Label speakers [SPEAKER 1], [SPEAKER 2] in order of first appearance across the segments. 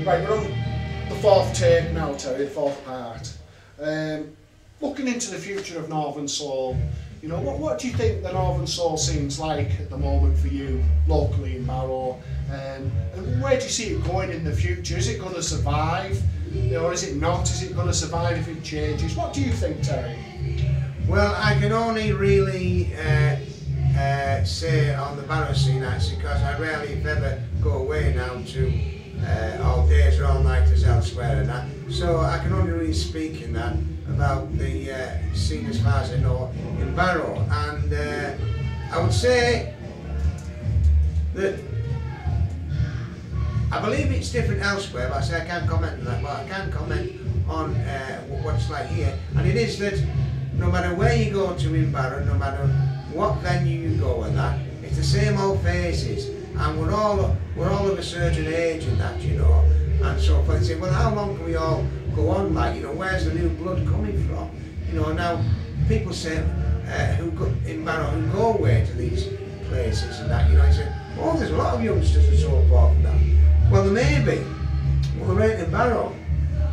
[SPEAKER 1] Right, we're on the fourth take now, Terry, the fourth part. Looking into the future of Northern Soul, you know, what do you think the Northern Soul scene's like at the moment for you, locally in Barrow? And where do you see it going in the future? Is it going to survive, or is it not? Is it going to survive if it changes? What do you think, Terry?
[SPEAKER 2] Well, I can only really say on the Barrow scene, actually, because I rarely, if ever, go away now to all days or all nighters elsewhere and that. So I can only really speak in that about the scene as far as I know in Barrow. And I would say that I believe it's different elsewhere, but I say I can't comment on that, but I can comment on what it's like here. And it is that no matter where you go to in Barrow, no matter what venue you go and that, it's the same old faces, and we're all of a certain age and that, you know, and so forth. They say, well, how long can we all go on like, you know, where's the new blood coming from? You know, now people say who go in Barrow who go away to these places and that, you know, they say, oh, there's a lot of youngsters and so forth and that. Well, there may be, well, there ain't in Barrow,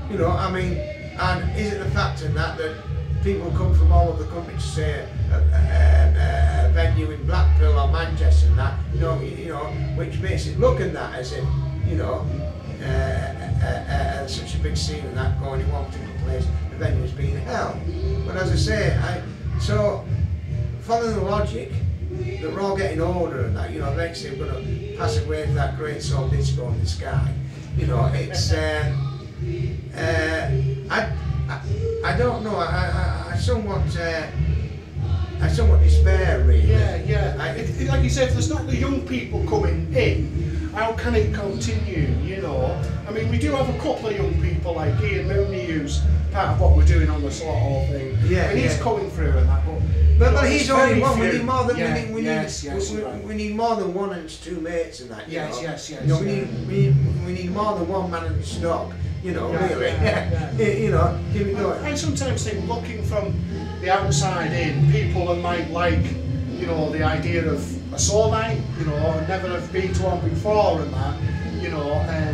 [SPEAKER 2] you know, I mean, and is it the fact in that people come from all over the country to say a venue in Blackpool or Manchester and that, you know, which makes it look and that as if, you know, such a big scene and that going in one particular place, the venue is being held. But as I say, so following the logic that we're all getting older and that, you know, eventually we're going to pass away to that great soul disco in the sky. You know, it's I don't know. I somewhat despair, really.
[SPEAKER 1] Yeah. Like you said, if there's not the young people coming in, how can it continue? You know, I mean, we do have a couple of young people like Ian Mooney, who's part of what we're doing on the Soullotto thing. Yeah, and he's coming through and that.
[SPEAKER 2] But he's only one. We need more than we need more than one and two mates and that.
[SPEAKER 1] Yes.
[SPEAKER 2] You know, we need more than one man in the stock. You know, really. You know, keep it going.
[SPEAKER 1] I sometimes think, looking from the outside in, people that might like, you know, the idea of a soul night, you know, and never have been to one before and that, you know,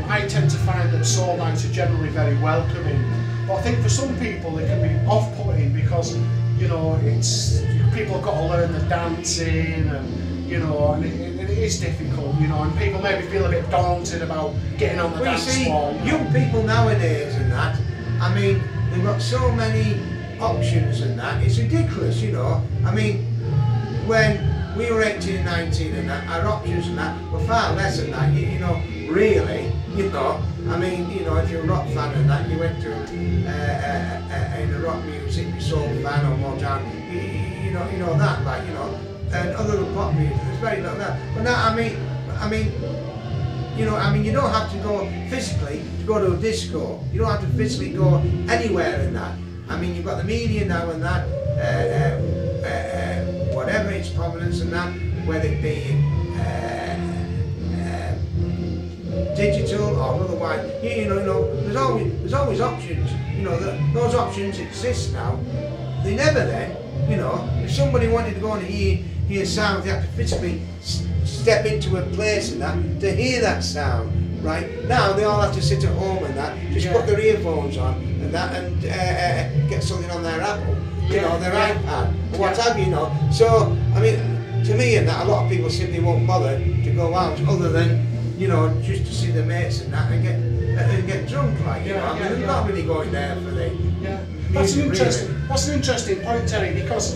[SPEAKER 1] I tend to find that soul nights are generally very welcoming. But I think for some people they can be off-putting because, you know, it's people have got to learn the dancing and, you know, and it is difficult, you know, and people maybe feel a bit daunted about getting on the dance floor.
[SPEAKER 2] You see, young people nowadays and that, I mean, they've got so many options and that, it's ridiculous, you know. I mean, when we were 18 and 19 and that, our options and that were far less than that, you know, really, you know. I mean, you know, if you're a rock fan and that, you went to in the rock music, you soul fan or Motown, you know that, like, you know. And other than pop music, there's very little that. But now, I mean, you know, I mean, you don't have to go physically to go to a disco. You don't have to physically go anywhere in that. I mean, you've got the media now and that, whatever its prominence and that, whether it be digital or otherwise. You know, there's always options. You know, those options exist now. They never then. You know, if somebody wanted to go and hear sound, they have to physically step into a place and that to hear that sound. Right now, they all have to sit at home and that, just put their earphones on and that, and get something on their Apple, you know, their iPad, or what have you, you know. So, I mean, to me and that, a lot of people simply won't bother to go out, other than, you know, just to see their mates and that, and get drunk, like, you know. I mean, they're not really going there for the.
[SPEAKER 1] That's an interesting point, Terry, because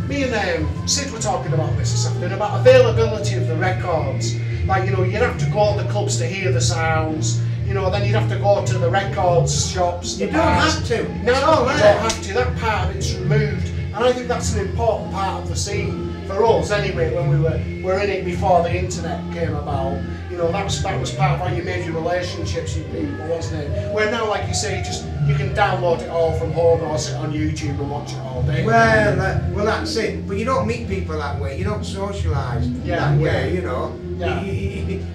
[SPEAKER 1] me and Sid were talking about this afternoon, about availability of the records. Like, you know, you'd have to go to the clubs to hear the sounds, you know, then you'd have to go to the records shops.
[SPEAKER 2] You don't have to.
[SPEAKER 1] No, you don't have to. That part of it's removed. And I think that's an important part of the scene for us anyway, when we were in it before the internet came about. You know, that was part of how you made your relationships with people, wasn't it? Where now, like you say, you can download it all from home or sit on YouTube and watch it all day.
[SPEAKER 2] Well, that's it. But you don't meet people that way. You don't socialise that way. You know.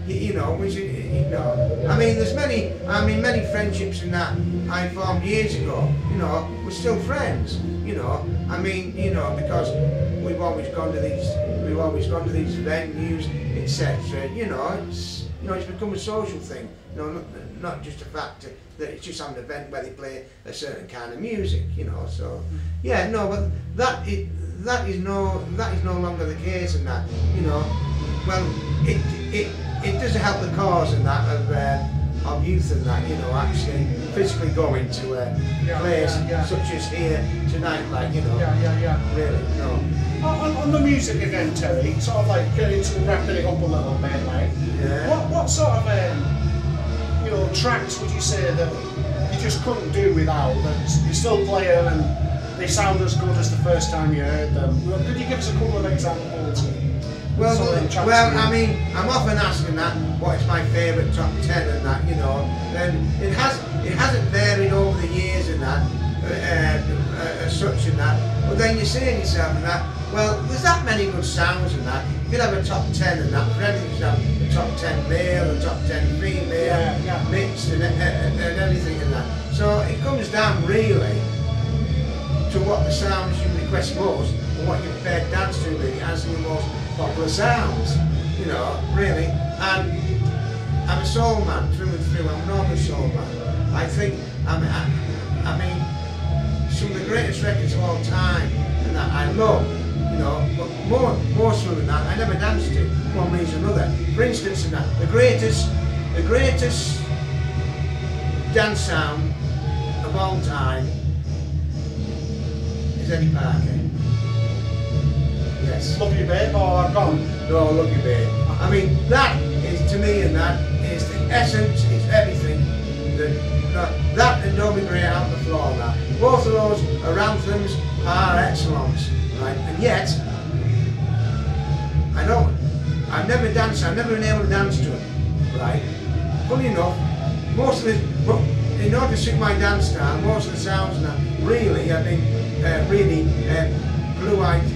[SPEAKER 2] You know, which you know. I mean, there's many friendships in that I formed years ago. You know, we're still friends. You know, I mean, you know, because we've always gone to these venues, etc. You know, You know, it's become a social thing. You know, not just a fact that it's just an event where they play a certain kind of music. You know, so yeah, no, but that is no longer the case, and that, you know, well, it does help the cause and that of youth and that, you know, actually physically going to a place such as here tonight, like, you know. Really, no.
[SPEAKER 1] On the music again, Terry, sort of like getting to wrapping it up a little bit, like, what sort of you know, tracks would you say that you just couldn't do without, that you still play them and they sound as good as the first time you heard them? Could you give us a couple of examples?
[SPEAKER 2] Well, I mean, I'm often asking that, what is my favourite top 10 and that, you know, and it hasn't varied over the years and that, as such and that, but then you say to yourself and that, well, there's that many good sounds and that, you could have a top 10 and that, for anything, you could have a top 10 male, a top 10 female, mixed and everything and that. So it comes down really to what the sounds you request most, and what you're prepared to dance to really, as the most popular sounds, you know, really. And I'm a soul man through and through. I'm an normal soul man. I think I mean some of the greatest records of all time and that I love, you know, but more so than that I never danced to, one reason or another. For instance, in that the greatest dance sound of all time is Eddie Parker. Yes.
[SPEAKER 1] Love You Babe or Gone?
[SPEAKER 2] No, Love You Babe. I mean, that is, to me, and that is the essence, is everything. That and Don't Be Great Out on the Floor, that. Both of those are anthems par excellence, right? And yet, I've never danced, I've never been able to dance to them, right? Funny enough, most of it, but in order to suit my dance style, most of the sounds and that, really, I mean, really blue-eyed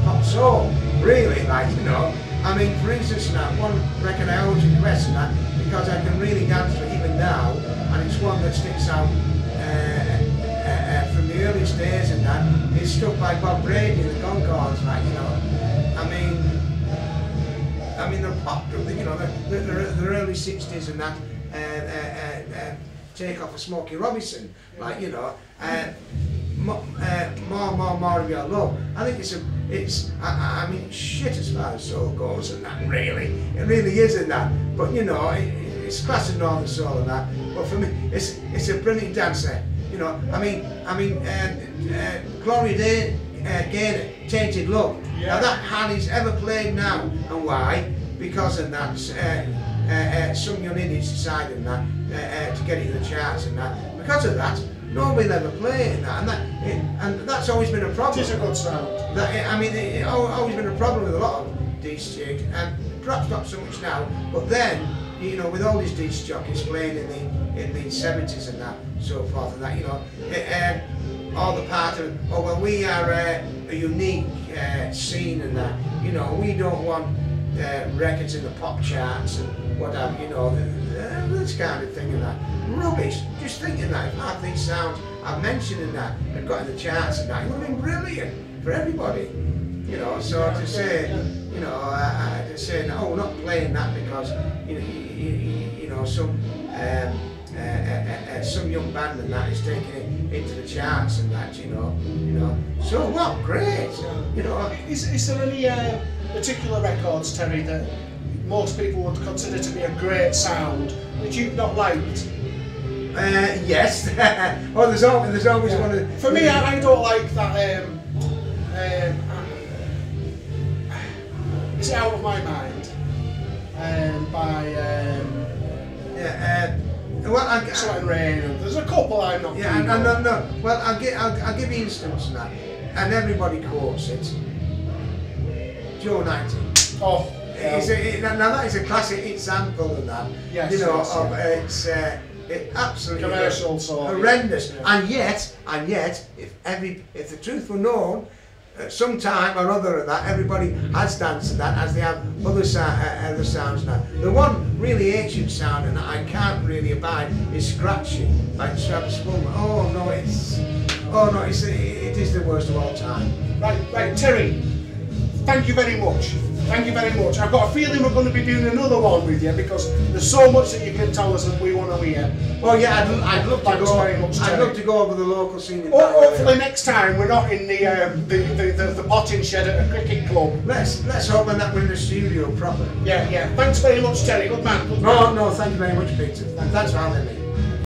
[SPEAKER 2] pop soul, really, like, you know. I mean, for instance, that one record I always request that, because I can really dance to it even now, and it's one that sticks out from the earliest days and that, it's stuff by Bob Brady and the Concords, like, you know. I mean, the pop group, you know, the early 60s and that, take off of Smokey Robinson, like, you know, more of your love. I think I mean, shit as far as soul goes and that, really. It really is in that. But, you know, it's class of Northern Soul and that. But for me, it's a brilliant dancer. You know, I mean, Gloria Gaynor, Tainted Love.
[SPEAKER 1] Yeah.
[SPEAKER 2] Now that hardly's ever played now, and why? Because of that, some young idiots decided that to get it in the charts and that. Because of that, nobody will ever play it, and that's always been a problem.
[SPEAKER 1] It is a good sound.
[SPEAKER 2] I mean, it's always been a problem with a lot of DJ, and perhaps not so much now. But then, you know, with all these DJ jockeys playing in the 70s and that, so forth and that, you know, all the part of, oh well, we are a unique scene and that, you know, we don't want records in the pop charts and whatever, you know, this kind of thing and that. Rubbish. Just thinking that if half these sounds I've mentioned in that had got in the charts and that, it would have been brilliant for everybody. You know, so to say, you know, to say, oh, we're not playing that because you know some young band and that is taking it into the charts and that, you know. So what? Great. You know.
[SPEAKER 1] Is there any particular records, Terry, that most people would consider to be a great sound that you've not liked?
[SPEAKER 2] Yes. Oh, there's always one of.
[SPEAKER 1] For me, I don't like that. Is it Out of My Mind? By
[SPEAKER 2] well,
[SPEAKER 1] Sweat and Rain. There's a couple I'm not.
[SPEAKER 2] Yeah, no. Well, I'll give you instance in that, and everybody quotes it. Joe 19.
[SPEAKER 1] Oh.
[SPEAKER 2] Now that is a classic example of that.
[SPEAKER 1] Yes,
[SPEAKER 2] you know,
[SPEAKER 1] yes,
[SPEAKER 2] it's absolutely
[SPEAKER 1] commercial sort.
[SPEAKER 2] Horrendous.
[SPEAKER 1] Yeah.
[SPEAKER 2] And yet, if the truth were known, at some time or other of that, everybody has danced to that, as they have other sounds now. The one really ancient sound, and that I can't really abide, is scratching, like Travis Fulmer. Oh no, it is the worst of all time.
[SPEAKER 1] Right, Terry. Thank you very much Thank you very much. I've got a feeling we're going to be doing another one with you because there's so much that you can tell us that we want to hear.
[SPEAKER 2] Well, yeah, I'd love to
[SPEAKER 1] Thanks
[SPEAKER 2] go.
[SPEAKER 1] very much,
[SPEAKER 2] I'd
[SPEAKER 1] Terry.
[SPEAKER 2] love to go over the local scene in Barrow.
[SPEAKER 1] Hopefully next time we're not in the potting shed at a cricket club.
[SPEAKER 2] Let's hope we're not in the studio proper.
[SPEAKER 1] Yeah. Thanks very much, Terry. Good man. Good man.
[SPEAKER 2] No, thank you very much, Peter. And thanks for having me.